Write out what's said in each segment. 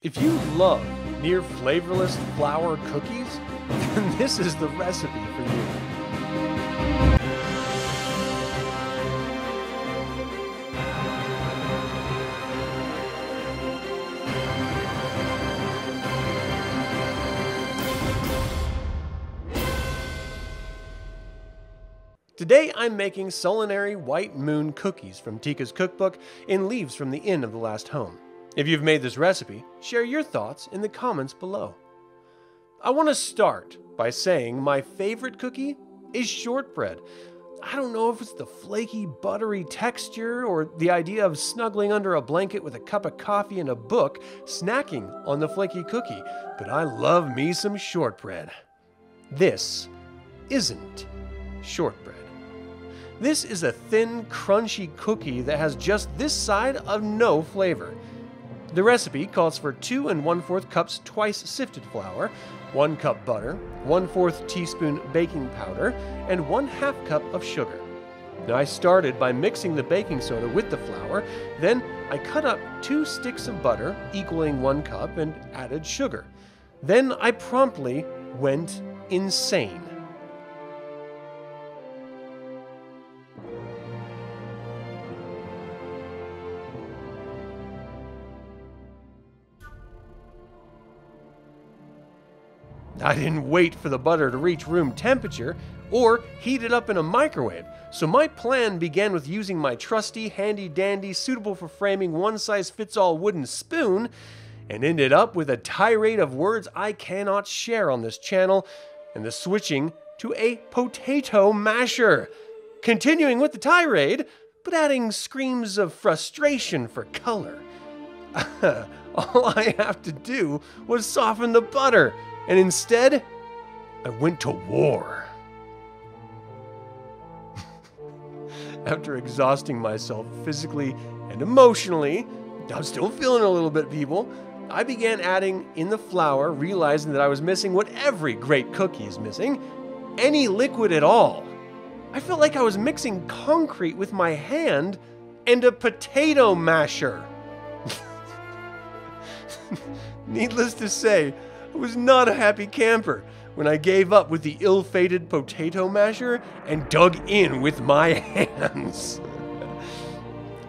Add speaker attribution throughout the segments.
Speaker 1: If you love near flavorless flour cookies, then this is the recipe for you. Today I'm making Solinari White Moon cookies from Tika's cookbook in Leaves from the Inn of the Last Home. If you've made this recipe, share your thoughts in the comments below. I want to start by saying my favorite cookie is shortbread. I don't know if it's the flaky, buttery texture or the idea of snuggling under a blanket with a cup of coffee and a book, snacking on the flaky cookie, but I love me some shortbread. This isn't shortbread. This is a thin, crunchy cookie that has just this side of no flavor. The recipe calls for 2 1/4 cups twice sifted flour, 1 cup butter, 1/4 teaspoon baking powder, and 1/2 cup of sugar. Now I started by mixing the baking soda with the flour, then I cut up 2 sticks of butter equaling 1 cup and added sugar. Then I promptly went insane. I didn't wait for the butter to reach room temperature or heat it up in a microwave, so my plan began with using my trusty, handy-dandy, suitable for framing, one-size-fits-all wooden spoon, and ended up with a tirade of words I cannot share on this channel, and the switching to a potato masher. Continuing with the tirade, but adding screams of frustration for color. All I have to do was soften the butter, and instead, I went to war. After exhausting myself physically and emotionally, I'm still feeling a little bit, people, I began adding in the flour, realizing that I was missing what every great cookie is missing, any liquid at all. I felt like I was mixing concrete with my hand and a potato masher. Needless to say, I was not a happy camper when I gave up with the ill-fated potato masher and dug in with my hands.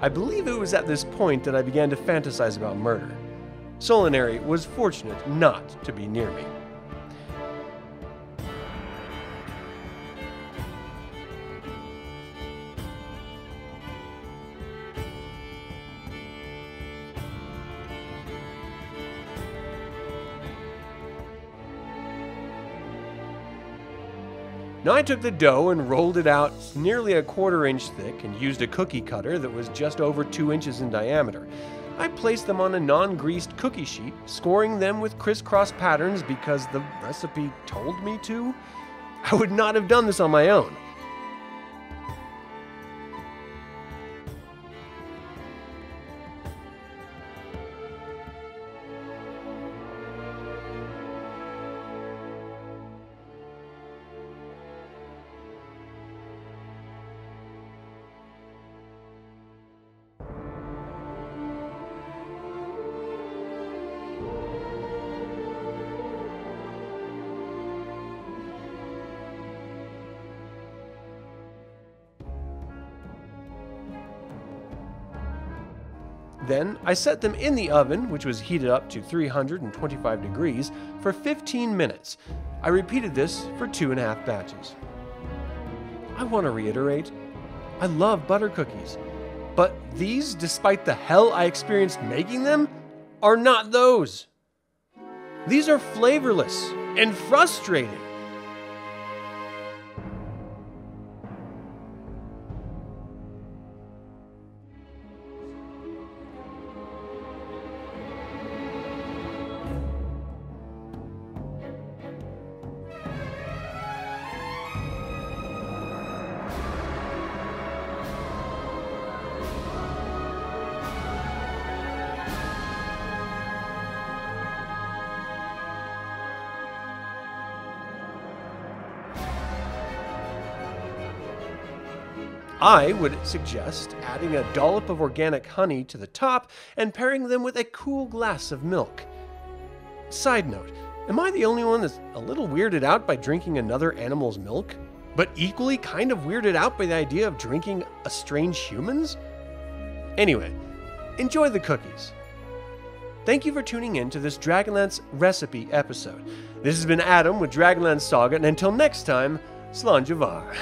Speaker 1: I believe it was at this point that I began to fantasize about murder. Solinari was fortunate not to be near me. Now I took the dough and rolled it out nearly a 1/4 inch thick and used a cookie cutter that was just over 2 inches in diameter. I placed them on a non-greased cookie sheet, scoring them with crisscross patterns because the recipe told me to. I would not have done this on my own. Then I set them in the oven, which was heated up to 325 degrees, for 15 minutes. I repeated this for 2.5 batches. I want to reiterate, I love butter cookies, but these, despite the hell I experienced making them, are not those. These are flavorless and frustrating. I would suggest adding a dollop of organic honey to the top and pairing them with a cool glass of milk. Side note, am I the only one that's a little weirded out by drinking another animal's milk? But equally kind of weirded out by the idea of drinking a strange human's? Anyway, enjoy the cookies. Thank you for tuning in to this Dragonlance recipe episode. This has been Adam with DragonLance Saga, and until next time, Slanjavar.